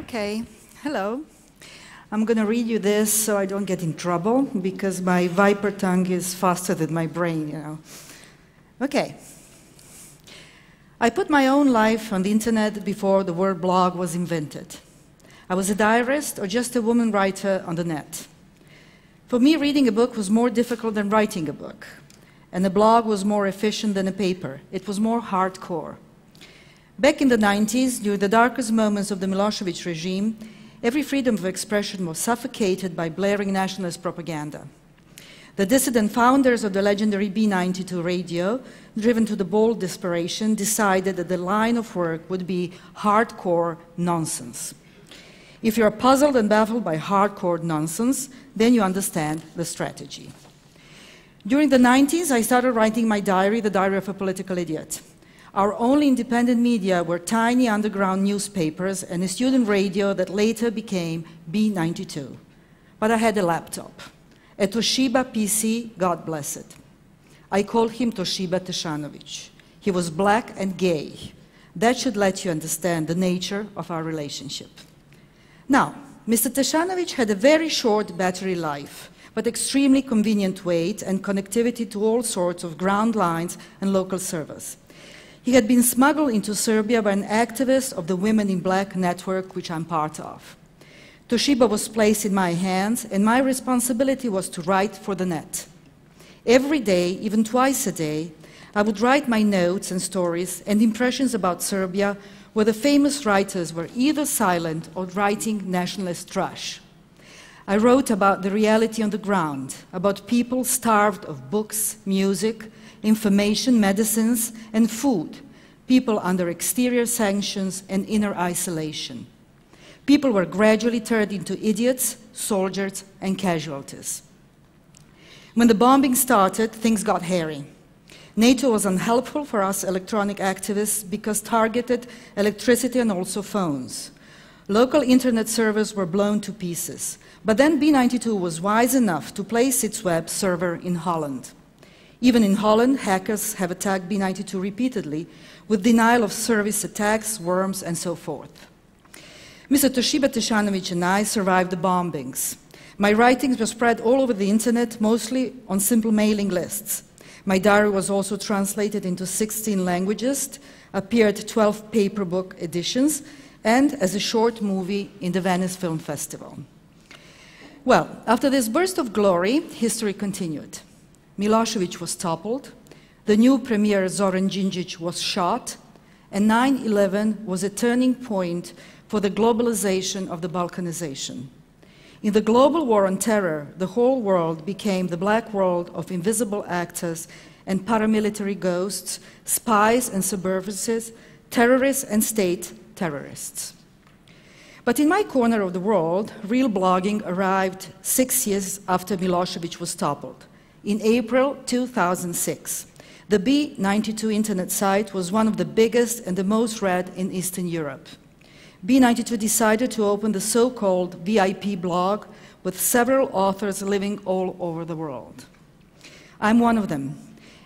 Okay, hello. I'm going to read you this so I don't get in trouble, because my viper tongue is faster than my brain, you know. Okay. I put my own life on the internet before the word blog was invented. I was a diarist or just a woman writer on the net. For me, reading a book was more difficult than writing a book, and a blog was more efficient than a paper. It was more hardcore. Back in the 90s, during the darkest moments of the Milosevic regime, every freedom of expression was suffocated by blaring nationalist propaganda. The dissident founders of the legendary B92 radio, driven to the bold desperation, decided that the line of work would be hardcore nonsense. If you are puzzled and baffled by hardcore nonsense, then you understand the strategy. During the 90s, I started writing my diary, The Diary of a Political Idiot. Our only independent media were tiny underground newspapers and a student radio that later became B92. But I had a laptop, a Toshiba PC, God bless it. I called him Jasmina Tesanovic. He was black and gay. That should let you understand the nature of our relationship. Now, Mr. Tesanovic had a very short battery life, but extremely convenient weight and connectivity to all sorts of ground lines and local servers. He had been smuggled into Serbia by an activist of the Women in Black network, which I'm part of. Toshiba was placed in my hands, and my responsibility was to write for the net. Every day, even twice a day, I would write my notes and stories and impressions about Serbia, where the famous writers were either silent or writing nationalist trash. I wrote about the reality on the ground, about people starved of books, music, information, medicines, and food, people under exterior sanctions and inner isolation. People were gradually turned into idiots, soldiers, and casualties. When the bombing started, things got hairy. NATO was unhelpful for us electronic activists because targeted electricity and also phones. Local internet servers were blown to pieces. But then B92 was wise enough to place its web server in Holland. Even in Holland, hackers have attacked B92 repeatedly, with denial of service attacks, worms, and so forth. Mr. Jasmina Tesanovic and I survived the bombings. My writings were spread all over the internet, mostly on simple mailing lists. My diary was also translated into 16 languages, appeared 12 paper book editions, and as a short movie in the Venice Film Festival. Well, after this burst of glory, history continued. Milosevic was toppled, the new premier Zoran Đinđić was shot, and 9/11 was a turning point for the globalization of the Balkanization. In the global war on terror, the whole world became the black world of invisible actors and paramilitary ghosts, spies and subversives, terrorists and state terrorists. But in my corner of the world, real blogging arrived 6 years after Milosevic was toppled. In April 2006, the B92 internet site was one of the biggest and the most read in Eastern Europe. B92 decided to open the so-called VIP blog with several authors living all over the world. I'm one of them,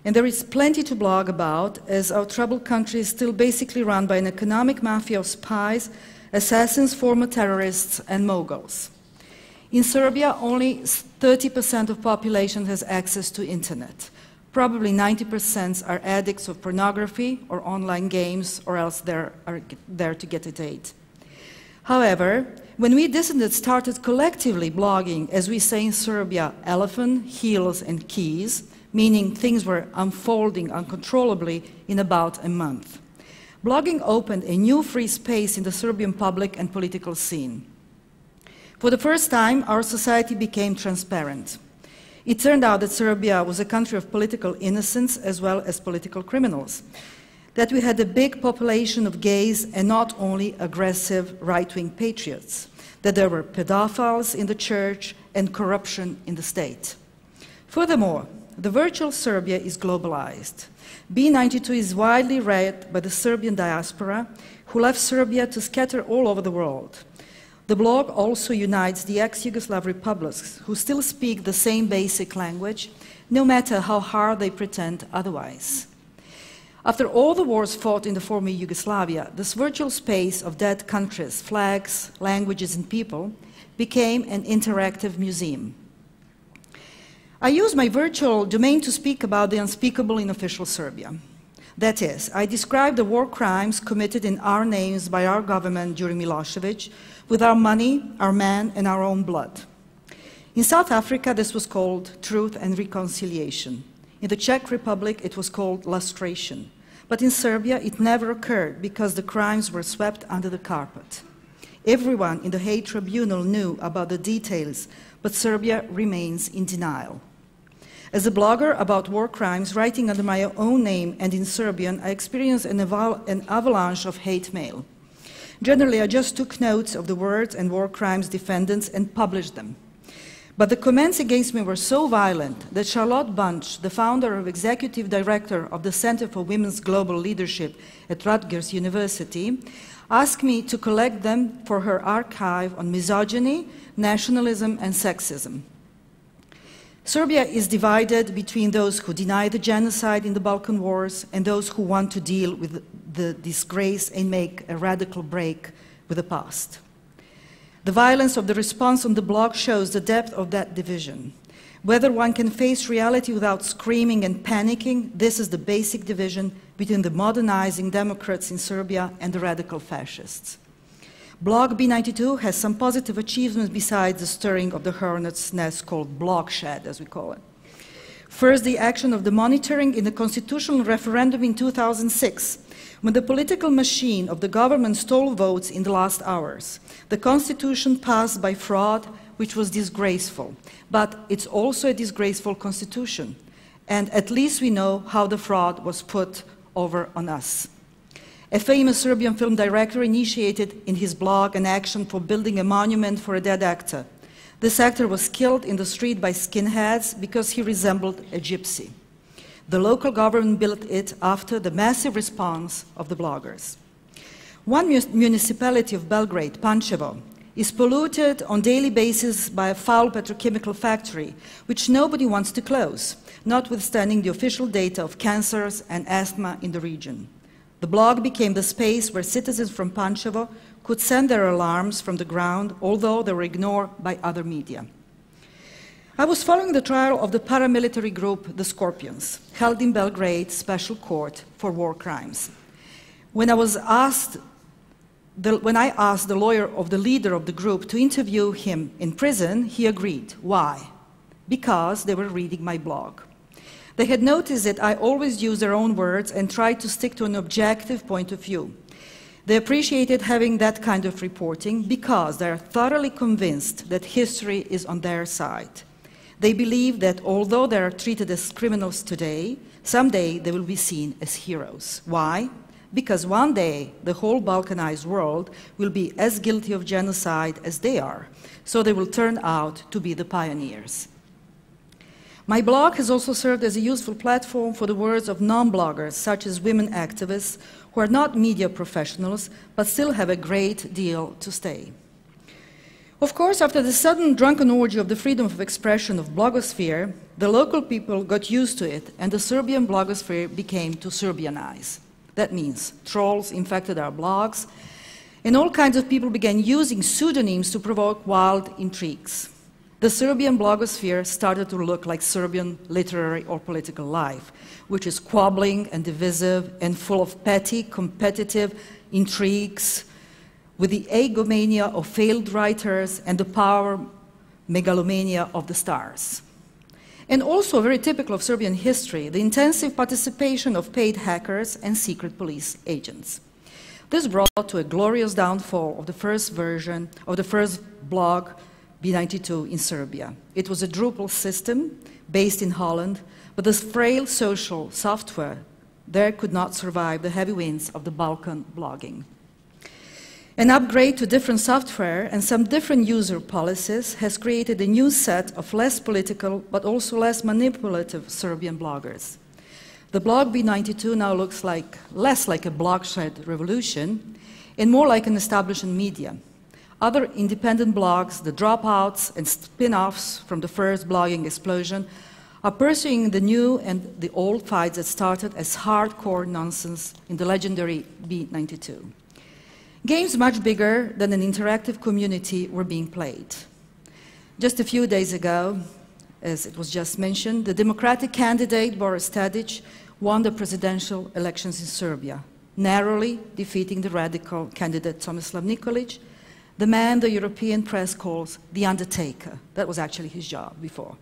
and there is plenty to blog about, as our troubled country is still basically run by an economic mafia of spies, assassins, former terrorists, and moguls. In Serbia, only 30% of population has access to internet. Probably 90% are addicts of pornography or online games, or else they're there to get a date. However, when we dissidents started collectively blogging, as we say in Serbia, elephant, heels, and keys, meaning things were unfolding uncontrollably in about a month, blogging opened a new free space in the Serbian public and political scene. For the first time, our society became transparent. It turned out that Serbia was a country of political innocents as well as political criminals, that we had a big population of gays and not only aggressive right-wing patriots, that there were pedophiles in the church and corruption in the state. Furthermore, the virtual Serbia is globalized. B92 is widely read by the Serbian diaspora, who left Serbia to scatter all over the world. The blog also unites the ex-Yugoslav republics who still speak the same basic language, no matter how hard they pretend otherwise. After all the wars fought in the former Yugoslavia, this virtual space of dead countries, flags, languages, and people became an interactive museum. I use my virtual domain to speak about the unspeakable in official Serbia. That is, I describe the war crimes committed in our names by our government during Milosevic, with our money, our men, and our own blood. In South Africa, this was called truth and reconciliation. In the Czech Republic, it was called lustration. But in Serbia, it never occurred because the crimes were swept under the carpet. Everyone in the Hague Tribunal knew about the details, but Serbia remains in denial. As a blogger about war crimes, writing under my own name and in Serbian, I experienced an avalanche of hate mail. Generally, I just took notes of the words and war crimes defendants and published them. But the comments against me were so violent that Charlotte Bunch, the founder and executive director of the Center for Women's Global Leadership at Rutgers University, asked me to collect them for her archive on misogyny, nationalism, and sexism. Serbia is divided between those who deny the genocide in the Balkan Wars and those who want to deal with the disgrace and make a radical break with the past. The violence of the response on the blog shows the depth of that division. Whether one can face reality without screaming and panicking, this is the basic division between the modernizing Democrats in Serbia and the radical fascists. Blog B92 has some positive achievements besides the stirring of the hornet's nest called blogshed, as we call it. First, the action of the monitoring in the constitutional referendum in 2006, when the political machine of the government stole votes in the last hours. The constitution passed by fraud, which was disgraceful. But it's also a disgraceful constitution. And at least we know how the fraud was put over on us. A famous Serbian film director initiated in his blog an action for building a monument for a dead actor. This actor was killed in the street by skinheads because he resembled a gypsy. The local government built it after the massive response of the bloggers. One municipality of Belgrade, Pančevo, is polluted on a daily basis by a foul petrochemical factory, which nobody wants to close, notwithstanding the official data of cancers and asthma in the region. The blog became the space where citizens from Pančevo could send their alarms from the ground, although they were ignored by other media. I was following the trial of the paramilitary group, the Scorpions, held in Belgrade Special Court for war crimes. When I asked the lawyer of the leader of the group to interview him in prison, he agreed. Why? Because they were reading my blog. They had noticed that I always use their own words and tried to stick to an objective point of view. They appreciated having that kind of reporting because they are thoroughly convinced that history is on their side. They believe that although they are treated as criminals today, someday they will be seen as heroes. Why? Because one day the whole Balkanized world will be as guilty of genocide as they are, so they will turn out to be the pioneers. My blog has also served as a useful platform for the words of non-bloggers, such as women activists, who are not media professionals, but still have a great deal to say. Of course, after the sudden drunken orgy of the freedom of expression of blogosphere, the local people got used to it, and the Serbian blogosphere became to Serbianize. That means trolls infected our blogs, and all kinds of people began using pseudonyms to provoke wild intrigues. The Serbian blogosphere started to look like Serbian literary or political life, which is squabbling and divisive and full of petty, competitive intrigues, with the egomania of failed writers and the power megalomania of the stars. And also very typical of Serbian history, the intensive participation of paid hackers and secret police agents. This brought to a glorious downfall of the first version of the first blog B92 in Serbia. It was a Drupal system based in Holland, but this frail social software there could not survive the heavy winds of the Balkan blogging. An upgrade to different software and some different user policies has created a new set of less political but also less manipulative Serbian bloggers. The blog B92 now looks less like a blogshed revolution and more like an establishment media. Other independent blogs, the dropouts and spin-offs from the first blogging explosion, are pursuing the new and the old fights that started as hardcore nonsense in the legendary B92. Games much bigger than an interactive community were being played. Just a few days ago, as it was just mentioned, the Democratic candidate Boris Tadic won the presidential elections in Serbia, narrowly defeating the radical candidate Tomislav Nikolic, the man the European press calls the Undertaker. That was actually his job before.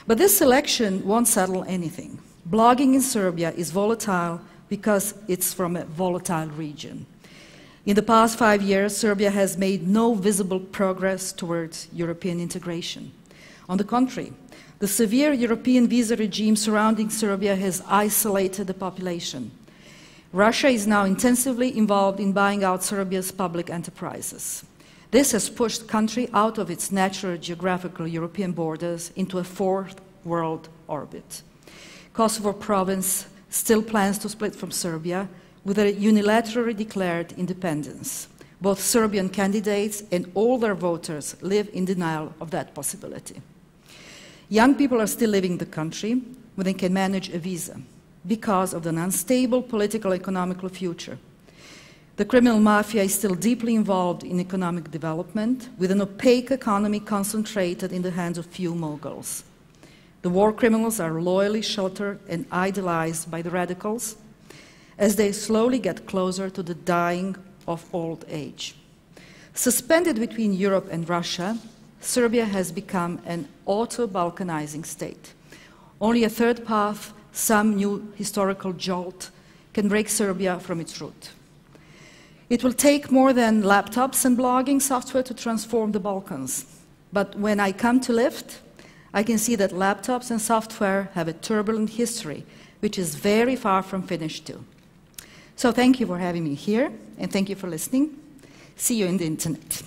But this election won't settle anything. Blogging in Serbia is volatile because it's from a volatile region. In the past 5 years, Serbia has made no visible progress towards European integration. On the contrary, the severe European visa regime surrounding Serbia has isolated the population. Russia is now intensively involved in buying out Serbia's public enterprises. This has pushed the country out of its natural geographical European borders into a fourth world orbit. Kosovo province still plans to split from Serbia with a unilaterally declared independence. Both Serbian candidates and all their voters live in denial of that possibility. Young people are still leaving the country when they can manage a visa because of an unstable political and economical future. The criminal mafia is still deeply involved in economic development, with an opaque economy concentrated in the hands of few moguls. The war criminals are loyally sheltered and idolized by the radicals as they slowly get closer to the dying of old age. Suspended between Europe and Russia, Serbia has become an auto-Balkanizing state. Only a third path, some new historical jolt, can break Serbia from its root. It will take more than laptops and blogging software to transform the Balkans. But when I come to lift, I can see that laptops and software have a turbulent history, which is very far from finished too. So thank you for having me here, and thank you for listening. See you in the internet.